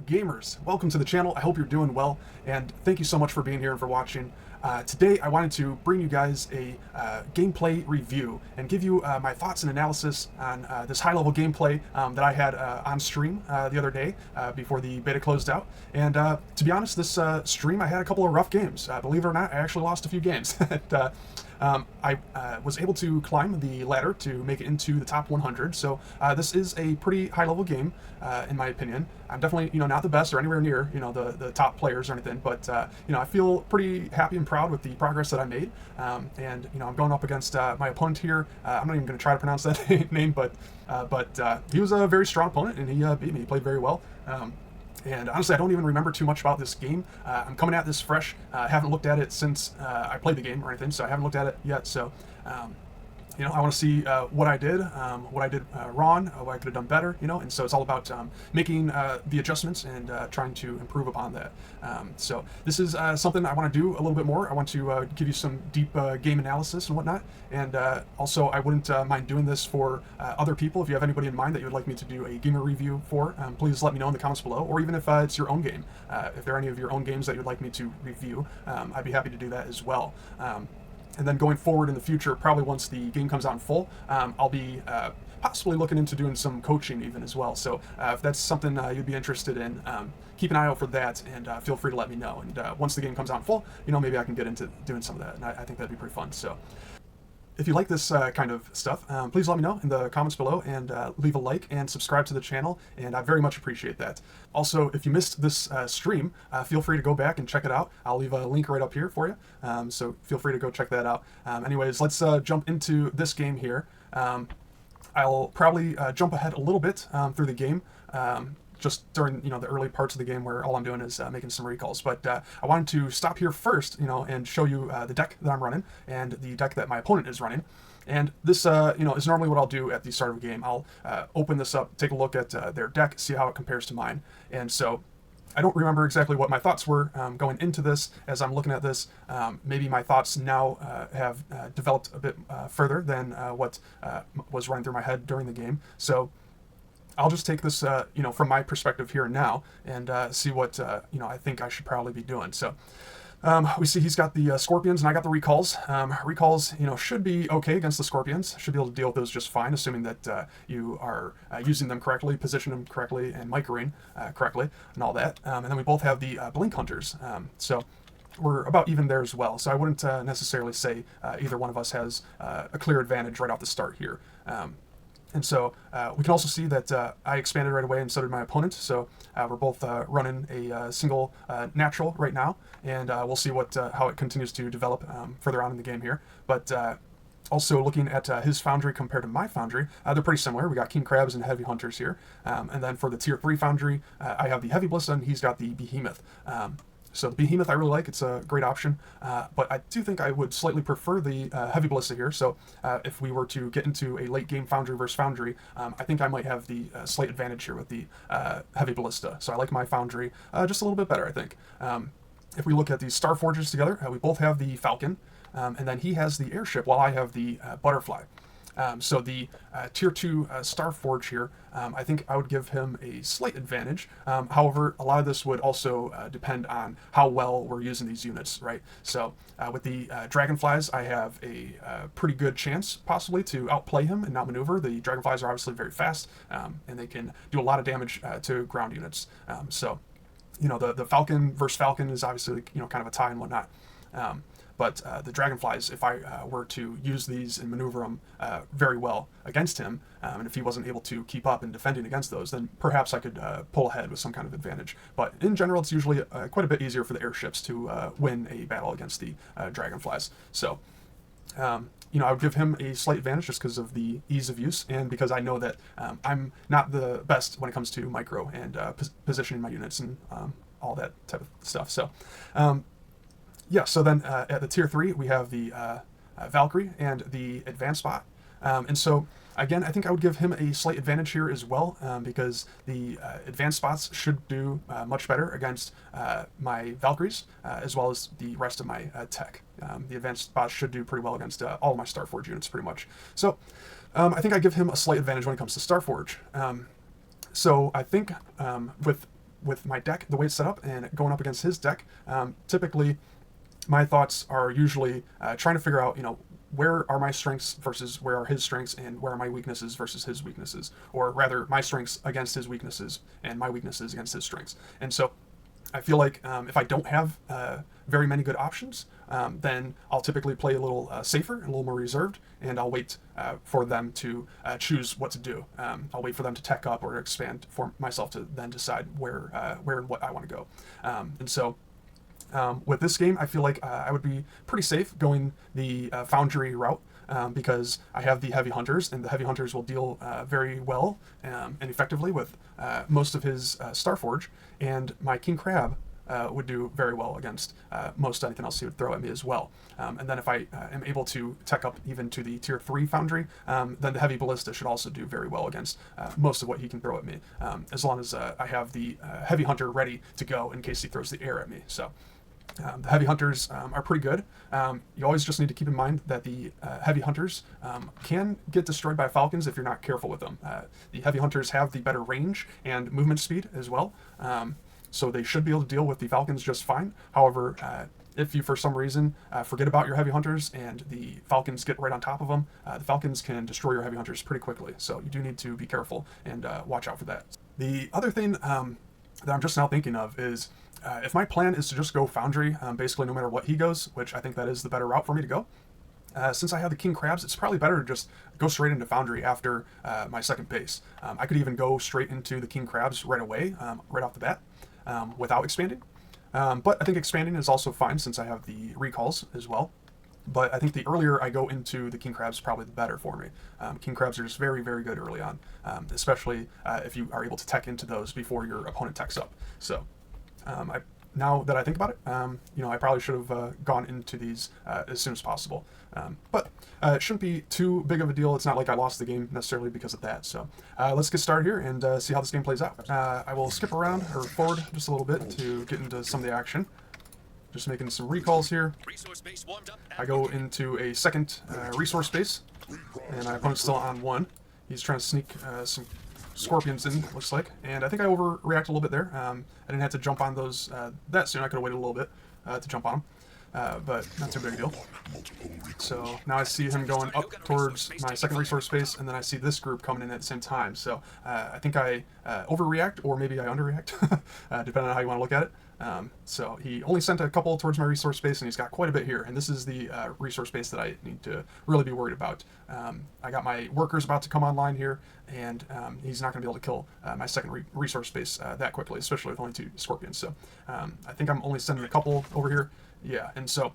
gamers, welcome to the channel. I hope you're doing well, and thank you so much for being here and for watching. Today I wanted to bring you guys a gameplay review and give you my thoughts and analysis on this high-level gameplay that I had on stream the other day before the beta closed out. And to be honest, this stream I had a couple of rough games. Believe it or not, I actually lost a few games. I was able to climb the ladder to make it into the top 100, so this is a pretty high-level game, in my opinion. I'm definitely, not the best or anywhere near, the top players or anything, but, I feel pretty happy and proud with the progress that I made, and, I'm going up against my opponent here. I'm not even going to try to pronounce that name, but he was a very strong opponent, and he beat me. He played very well. And honestly, I don't even remember too much about this game. I'm coming at this fresh. I haven't looked at it since I played the game or anything, so I haven't looked at it yet. So, I want to see what I did wrong, what I could have done better, and so it's all about making the adjustments and trying to improve upon that. So this is something I want to do a little bit more. I want to give you some deep game analysis and whatnot, and also I wouldn't mind doing this for other people. If you have anybody in mind that you would like me to do a gamer review for, please let me know in the comments below, or even if it's your own game. If there are any of your own games that you'd like me to review, I'd be happy to do that as well. And then going forward in the future, probably once the game comes out in full, I'll be possibly looking into doing some coaching even as well. So if that's something you'd be interested in, keep an eye out for that, and feel free to let me know. And once the game comes out in full, maybe I can get into doing some of that, and I think that'd be pretty fun. So if you like this kind of stuff, please let me know in the comments below, and leave a like and subscribe to the channel, and I very much appreciate that. Also, if you missed this stream, feel free to go back and check it out. I'll leave a link right up here for you, so feel free to go check that out. Anyways, let's jump into this game here. I'll probably jump ahead a little bit through the game, just during the early parts of the game where all I'm doing is making some recalls. But I wanted to stop here first, and show you the deck that I'm running and the deck that my opponent is running. And this, is normally what I'll do at the start of a game. I'll open this up, take a look at their deck, see how it compares to mine. And so I don't remember exactly what my thoughts were going into this as I'm looking at this. Maybe my thoughts now have developed a bit further than what was running through my head during the game. So I'll just take this, from my perspective here and now, and see what, I think I should probably be doing. So we see he's got the Scorpions, and I got the Recalls. Recalls, should be okay against the Scorpions. Should be able to deal with those just fine, assuming that you are using them correctly, position them correctly, and microing correctly, and all that. And then we both have the Blink Hunters. So we're about even there as well. So I wouldn't necessarily say either one of us has a clear advantage right off the start here. And so we can also see that I expanded right away, and so did my opponent. So we're both running a single natural right now, and we'll see how it continues to develop further on in the game here. But also looking at his Foundry compared to my Foundry, they're pretty similar. We got King Crabs and Heavy Hunters here. And then for the Tier 3 Foundry, I have the Heavy Ballista, and he's got the Behemoth. So the Behemoth I really like. It's a great option, but I do think I would slightly prefer the Heavy Ballista here. So if we were to get into a late game Foundry versus Foundry, I think I might have the slight advantage here with the Heavy Ballista. So I like my Foundry just a little bit better, I think. If we look at these Star Forges together, we both have the Falcon, and then he has the Airship while I have the Butterfly. So the Tier 2 Starforge here, I think I would give him a slight advantage. However, a lot of this would also depend on how well we're using these units, right? So with the Dragonflies, I have a pretty good chance, possibly, to outplay him and outmaneuver. The Dragonflies are obviously very fast, and they can do a lot of damage to ground units. So, the Falcon versus Falcon is obviously, kind of a tie and whatnot. But the Dragonflies, if I were to use these and maneuver them very well against him, and if he wasn't able to keep up in defending against those, then perhaps I could pull ahead with some kind of advantage. But in general, it's usually quite a bit easier for the airships to win a battle against the Dragonflies. So, I would give him a slight advantage just because of the ease of use, and because I know that I'm not the best when it comes to micro and positioning my units and all that type of stuff. So, yeah, so then at the Tier 3, we have the Valkyrie and the Advanced Bot. And so, again, I think I would give him a slight advantage here as well, because the Advanced Bots should do much better against my Valkyries, as well as the rest of my tech. The Advanced Bots should do pretty well against all of my Starforge units, pretty much. So, I think I give him a slight advantage when it comes to Starforge. So I think with with my deck, the way it's set up, and going up against his deck, typically my thoughts are usually trying to figure out, where are my strengths versus where are his strengths, and where are my weaknesses versus his weaknesses, or rather my strengths against his weaknesses and my weaknesses against his strengths. And so I feel like if I don't have very many good options, then I'll typically play a little safer and a little more reserved, and I'll wait for them to choose what to do. I'll wait for them to tech up or expand for myself to then decide where and what I want to go. And so with this game, I feel like I would be pretty safe going the Foundry route, because I have the Heavy Hunters, and the Heavy Hunters will deal very well and effectively with most of his Starforge, and my King Crab would do very well against most anything else he would throw at me as well. And then if I am able to tech up even to the Tier 3 Foundry, then the Heavy Ballista should also do very well against most of what he can throw at me, as long as I have the Heavy Hunter ready to go in case he throws the air at me. So the Heavy Hunters are pretty good. You always just need to keep in mind that the Heavy Hunters can get destroyed by Falcons if you're not careful with them. The Heavy Hunters have the better range and movement speed as well, so they should be able to deal with the Falcons just fine. However, if you for some reason forget about your Heavy Hunters and the Falcons get right on top of them, the Falcons can destroy your Heavy Hunters pretty quickly, so you do need to be careful and watch out for that. The other thing that I'm just now thinking of is if my plan is to just go Foundry, basically no matter what he goes, which I think that is the better route for me to go, since I have the King Crabs, it's probably better to just go straight into Foundry after my second base. I could even go straight into the King Crabs right away, right off the bat, without expanding. But I think expanding is also fine since I have the recalls as well. But I think the earlier I go into the King Crabs, probably the better for me. King Crabs are just very, very good early on, especially if you are able to tech into those before your opponent techs up. So now that I think about it, I probably should have gone into these as soon as possible. But it shouldn't be too big of a deal. It's not like I lost the game necessarily because of that. So let's get started here and see how this game plays out. I will skip around or forward just a little bit to get into some of the action. Just making some recalls here. I go into a second resource base, and my opponent's still on one. He's trying to sneak some Scorpions in, looks like, and I think I overreacted a little bit there. I didn't have to jump on those that soon. I could have waited a little bit to jump on them, but not too big a deal. So now I see him going up towards my second resource space, and then I see this group coming in at the same time. So I think I overreact, or maybe I underreact, depending on how you want to look at it. So he only sent a couple towards my resource space, and he's got quite a bit here, and this is the resource space that I need to really be worried about. I got my workers about to come online here, and he's not going to be able to kill my second resource space that quickly, especially with only 2 Scorpions. So I think I'm only sending a couple over here. Yeah, and so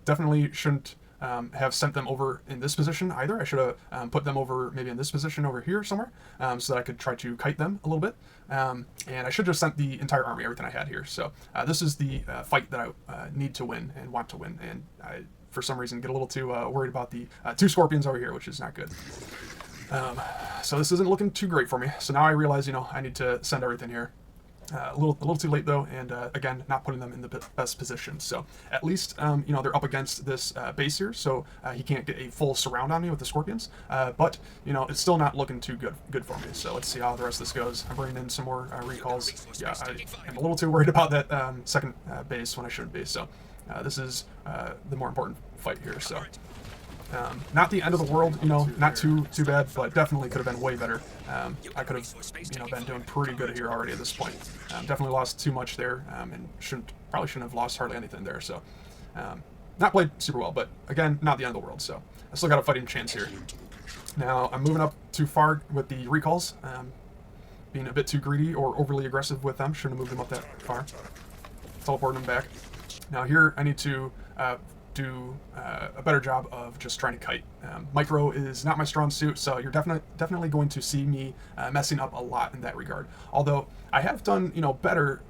definitely shouldn't have sent them over in this position either. I should have put them over maybe in this position over here somewhere, so that I could try to kite them a little bit. And I should have sent the entire army, everything I had here. So this is the fight that I need to win and want to win. And I, for some reason, get a little too worried about the 2 Scorpions over here, which is not good. So this isn't looking too great for me. So now I realize, I need to send everything here. A little too late though, and again, not putting them in the best position. So at least they're up against this base here, so he can't get a full surround on me with the Scorpions. But it's still not looking too good for me. So let's see how the rest of this goes. I'm bringing in some more recalls. Yeah, I'm a little too worried about that second base when I shouldn't be. So this is the more important fight here. So. Not the end of the world, not too bad, but definitely could have been way better. I could have, been doing pretty good here already at this point. Definitely lost too much there, and probably shouldn't have lost hardly anything there. So, not played super well, but again, not the end of the world. So, I still got a fighting chance here. Now, I'm moving up too far with the recalls, being a bit too greedy or overly aggressive with them. Shouldn't have moved them up that far. Teleporting them back. Now here, I need to do a better job of just trying to kite. Micro is not my strong suit, so you're definitely going to see me messing up a lot in that regard. Although I have done better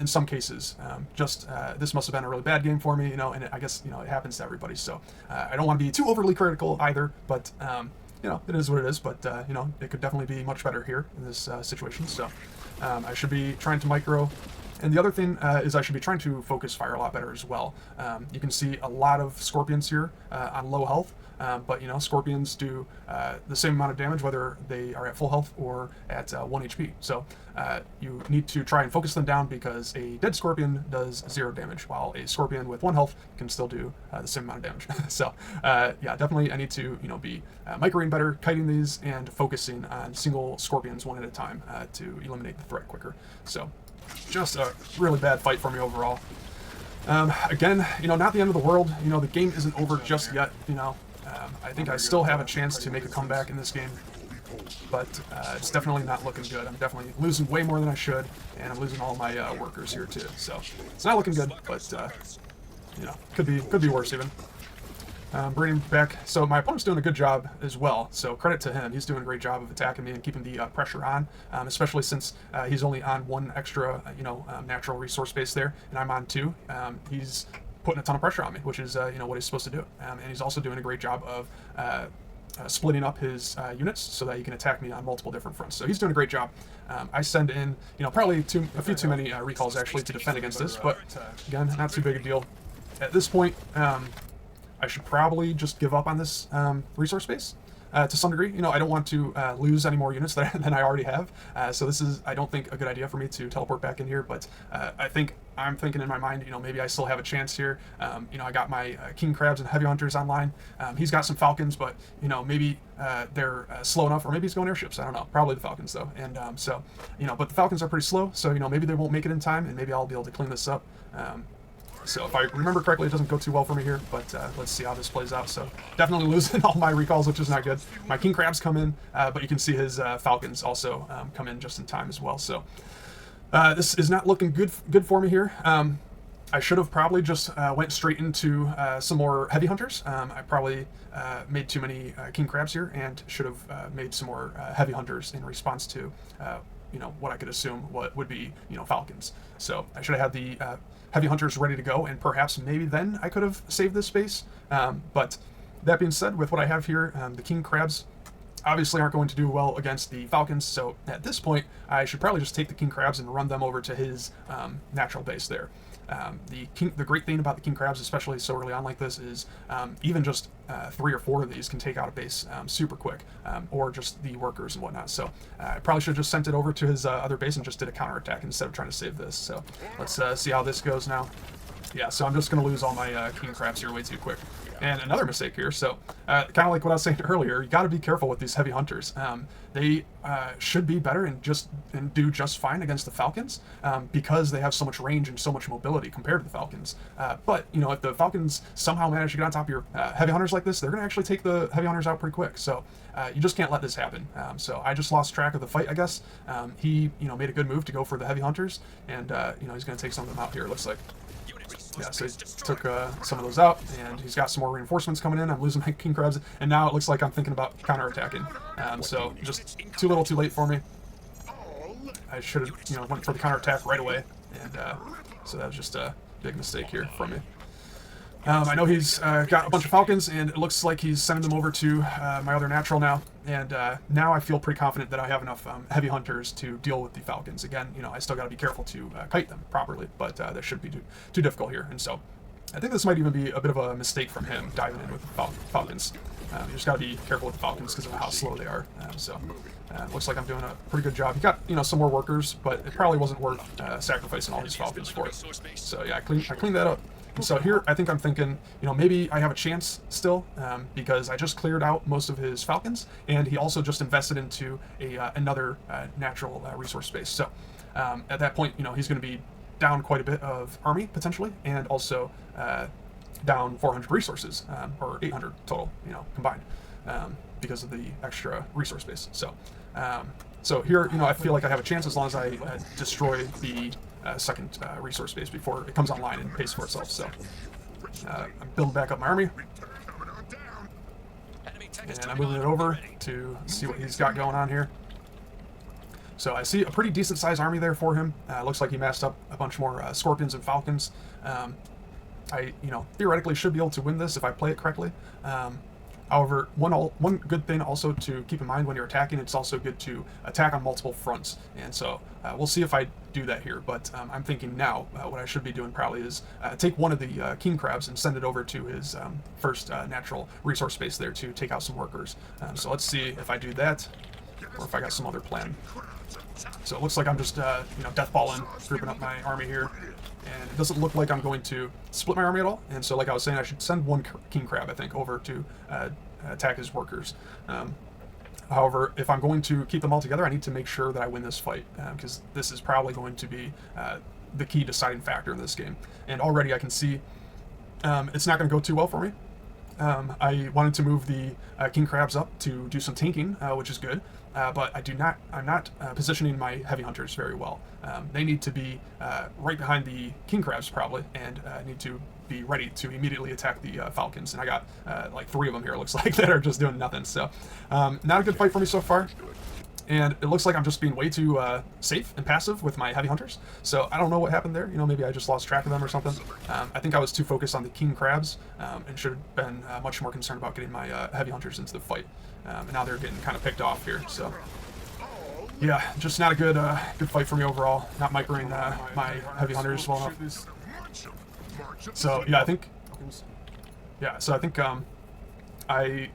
in some cases. This must have been a really bad game for me, and I guess it happens to everybody. So I don't want to be too overly critical either, but it is what it is. But it could definitely be much better here in this situation. So I should be trying to micro And the other thing is I should be trying to focus fire a lot better as well. You can see a lot of scorpions here on low health, but you know, scorpions do the same amount of damage whether they are at full health or at 1 HP. So you need to try and focus them down, because a dead scorpion does 0 damage, while a scorpion with 1 health can still do the same amount of damage. So yeah, definitely I need to, you know, be microing better, kiting these, and focusing on single scorpions one at a time to eliminate the threat quicker. So just a really bad fight for me overall. Again, you know, not the end of the world. You know, the game isn't over just yet. You know, I think I still have a chance to make a comeback in this game, but it's definitely not looking good. I'm definitely losing way more than I should, and I'm losing all my workers here too. So it's not looking good, but you know, could be worse even. Bringing back, so my opponent's doing a good job as well, so credit to him. He's doing a great job of attacking me and keeping the pressure on, especially since he's only on 1 extra, you know, natural resource base there, and I'm on 2. He's putting a ton of pressure on me, which is, you know, what he's supposed to do. And he's also doing a great job of splitting up his units so that he can attack me on multiple different fronts. So he's doing a great job. I send in, you know, probably a few too many recalls actually to defend against this, but again, not too big a deal. At this point, I should probably just give up on this resource space to some degree. You know, I don't want to lose any more units than I already have. So this is, I don't think, a good idea for me to teleport back in here, but I'm thinking in my mind, you know, maybe I still have a chance here. You know, I got my king crabs and heavy hunters online. He's got some falcons, but, you know, maybe they're slow enough, or maybe he's going airships. I don't know. Probably the falcons, though. And so, you know, but the falcons are pretty slow, so, you know, maybe they won't make it in time, and maybe I'll be able to clean this up. So if I remember correctly, it doesn't go too well for me here, but let's see how this plays out. So definitely losing all my recalls, which is not good. My king crabs come in, but you can see his falcons also come in just in time as well. So this is not looking good for me here. I should have probably just went straight into some more heavy hunters. I probably made too many king crabs here, and should have made some more heavy hunters in response to you know, what I could assume what would be, you know, falcons. So I should have had the heavy hunters ready to go, and perhaps maybe then I could have saved this space. But that being said, with what I have here, the king crabs obviously aren't going to do well against the falcons, so at this point I should probably just take the king crabs and run them over to his natural base there. The great thing about the king crabs, especially so early on like this, is even just 3 or 4 of these can take out a base super quick, or just the workers and whatnot. So I probably should have just sent it over to his other base and just did a counterattack instead of trying to save this. So let's see how this goes now. Yeah, so I'm just going to lose all my king crabs here way too quick. And another mistake here, so kind of like what I was saying earlier, you got to be careful with these heavy hunters. They should be better and do just fine against the falcons, because they have so much range and so much mobility compared to the falcons. But you know, if the falcons somehow manage to get on top of your heavy hunters like this, they're going to actually take the heavy hunters out pretty quick. So you just can't let this happen. So I just lost track of the fight, I guess. He, you know, made a good move to go for the heavy hunters, and you know, he's going to take some of them out here, it looks like. Yeah, so he took some of those out, and he's got some more reinforcements coming in. I'm losing my king crabs, and now it looks like I'm thinking about counterattacking. So just too little too late for me. I should have, you know, went for the counterattack right away, and so that was just a big mistake here from me. I know he's got a bunch of falcons, and it looks like he's sending them over to my other natural now. And now I feel pretty confident that I have enough heavy hunters to deal with the falcons. Again, you know, I still got to be careful to kite them properly, but that shouldn't be too difficult here. And so I think this might even be a bit of a mistake from him diving in with the falcons. You just got to be careful with the falcons because of how slow they are. So looks like I'm doing a pretty good job. He got, you know, some more workers, but it probably wasn't worth sacrificing all these falcons for it. So yeah, I cleaned that up. And so here, I think I'm thinking, you know, maybe I have a chance still, because I just cleared out most of his falcons, and he also just invested into another natural resource space. So at that point, you know, he's going to be down quite a bit of army potentially, and also down 400 resources, or 800 total, you know, combined, because of the extra resource base. So so here, you know, I feel like I have a chance as long as I destroy the second resource base before it comes online and pays for itself. So I'm building back up my army, and I'm moving it over to see what he's got going on here. So I see a pretty decent sized army there for him. Looks like he massed up a bunch more scorpions and falcons. I, you know, theoretically should be able to win this if I play it correctly. However, one good thing also to keep in mind when you're attacking, it's also good to attack on multiple fronts. And so we'll see if I do that here. But I'm thinking now what I should be doing probably is take one of the king crabs and send it over to his first natural resource base there to take out some workers. So let's see if I do that or if I got some other plan. So it looks like I'm just deathballing, grouping up my army here. And it doesn't look like I'm going to split my army at all. And so, like I was saying, I should send one king crab, I think, over to attack his workers. However, if I'm going to keep them all together, I need to make sure that I win this fight, because this is probably going to be the key deciding factor in this game. And already I can see it's not going to go too well for me. I wanted to move the king crabs up to do some tanking, which is good. But I'm not positioning my heavy hunters very well. They need to be right behind the king crabs probably, and need to be ready to immediately attack the falcons. And I got like 3 of them here, it looks like, that are just doing nothing. So not a good fight for me so far. And it looks like I'm just being way too safe and passive with my heavy hunters. So I don't know what happened there. Maybe I just lost track of them or something. I think I was too focused on the king crabs and should have been much more concerned about getting my heavy hunters into the fight. And now they're getting kind of picked off here. So yeah, just not a good good fight for me overall. Not microing my heavy hunters well enough. So yeah, I think I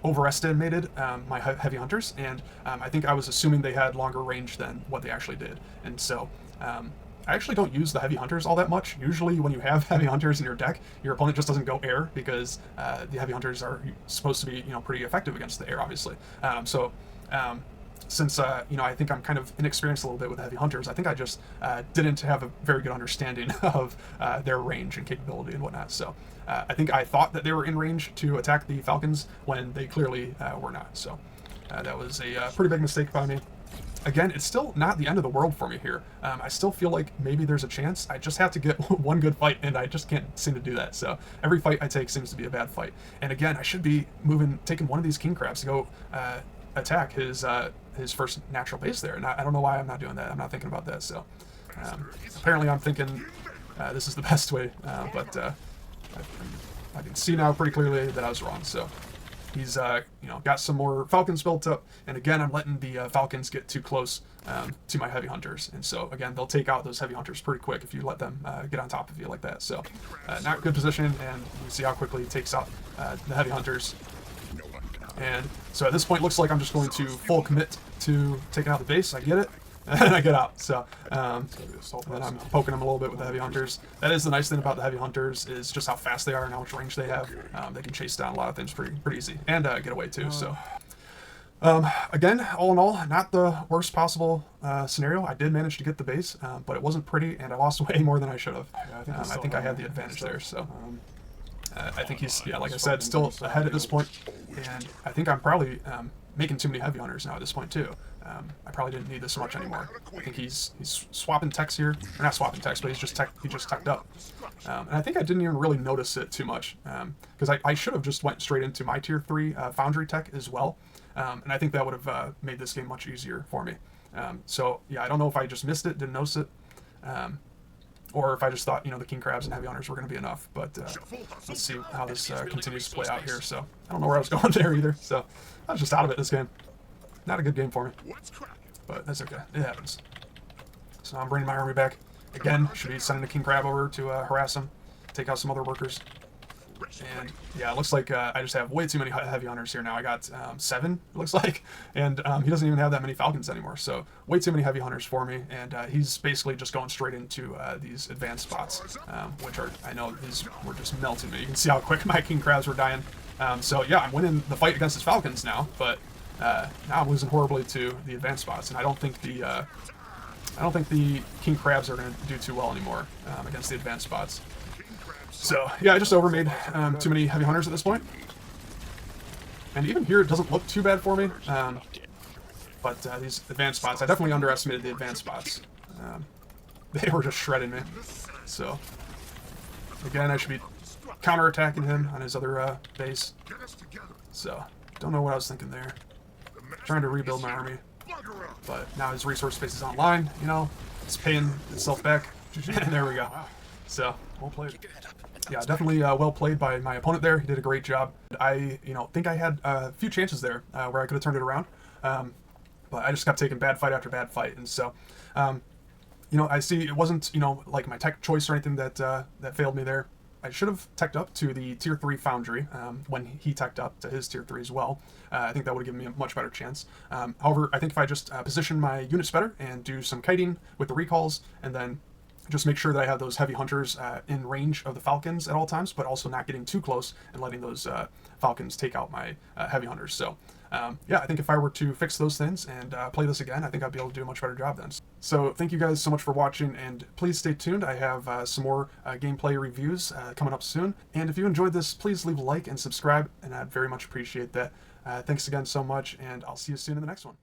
overestimated my heavy hunters, and I think I was assuming they had longer range than what they actually did. And so I actually don't use the heavy hunters all that much. Usually when you have heavy hunters in your deck, your opponent just doesn't go air, because the heavy hunters are supposed to be pretty effective against the air, obviously. Since I think I'm kind of inexperienced a little bit with the heavy hunters, I think I just didn't have a very good understanding of their range and capability and whatnot. So I think I thought that they were in range to attack the falcons when they clearly were not. So that was a pretty big mistake by me. Again, it's still not the end of the world for me here. I still feel like maybe there's a chance. I just have to get one good fight, and I just can't seem to do that. So every fight I take seems to be a bad fight. And again, I should be taking one of these king crabs to go attack his first natural base there. And I don't know why I'm not doing that. I'm not thinking about that. So apparently I'm thinking this is the best way, but I can see now pretty clearly that I was wrong. So he's got some more falcons built up, and again I'm letting the falcons get too close to my heavy hunters, and so again they'll take out those heavy hunters pretty quick if you let them get on top of you like that. So not good position, and you see how quickly he takes out the heavy hunters. And so at this point, looks like I'm just going to full commit to taking out the base. I get it, and I get out. So and then I'm poking them a little bit with the heavy hunters. That is the nice thing about the heavy hunters, is just how fast they are and how much range they have. They can chase down a lot of things pretty easy, and get away too. So again, all in all, not the worst possible scenario. I did manage to get the base, but it wasn't pretty, and I lost way more than I should have. I think I had the advantage there. So I think he's, like I said, still ahead at this point, and I think I'm probably making too many heavy hunters now at this point too. I probably didn't need this much anymore. I think he's swapping techs here, or not swapping techs, but he just teched up. And I think I didn't even really notice it too much, because I should have just went straight into my tier 3 foundry tech as well, and I think that would have made this game much easier for me. So yeah, I don't know if I just missed it, didn't notice it, or if I just thought, the king crabs and heavy hunters were going to be enough. But let's see how this continues to play out here. So I don't know where I was going there either. So I was just out of it this game. Not a good game for me, but that's okay. It happens. So I'm bringing my army back. Again, should be sending a king crab over to harass him, take out some other workers. And yeah, it looks like I just have way too many heavy hunters here now. I got 7, it looks like, and he doesn't even have that many falcons anymore. So way too many heavy hunters for me, and he's basically just going straight into these advanced spots, which are, I know these were just melting me. You can see how quick my king crabs were dying. So yeah, I'm winning the fight against his falcons now, but now I'm losing horribly to the advanced spots, and I don't think the king crabs are going to do too well anymore against the advanced spots. So yeah, I just overmade too many heavy hunters at this point. And even here, it doesn't look too bad for me. But these advanced spots, I definitely underestimated the advanced spots. They were just shredding me. So again, I should be counterattacking him on his other base. So don't know what I was thinking there. Trying to rebuild my army. But now his resource base is online, it's paying itself back. And there we go. So, well played. Yeah, definitely well played by my opponent there. He did a great job. I, think I had a few chances there where I could have turned it around, but I just kept taking bad fight after bad fight, and so, I see it wasn't, like my tech choice or anything that failed me there. I should have teched up to the tier 3 foundry when he teched up to his tier 3 as well. I think that would have given me a much better chance. However, I think if I just position my units better and do some kiting with the recalls, and then just make sure that I have those heavy hunters in range of the falcons at all times, but also not getting too close and letting those falcons take out my heavy hunters. So yeah, I think if I were to fix those things and play this again, I think I'd be able to do a much better job then. So thank you guys so much for watching, and please stay tuned. I have some more gameplay reviews coming up soon. And if you enjoyed this, please leave a like and subscribe, and I'd very much appreciate that. Thanks again so much, and I'll see you soon in the next one.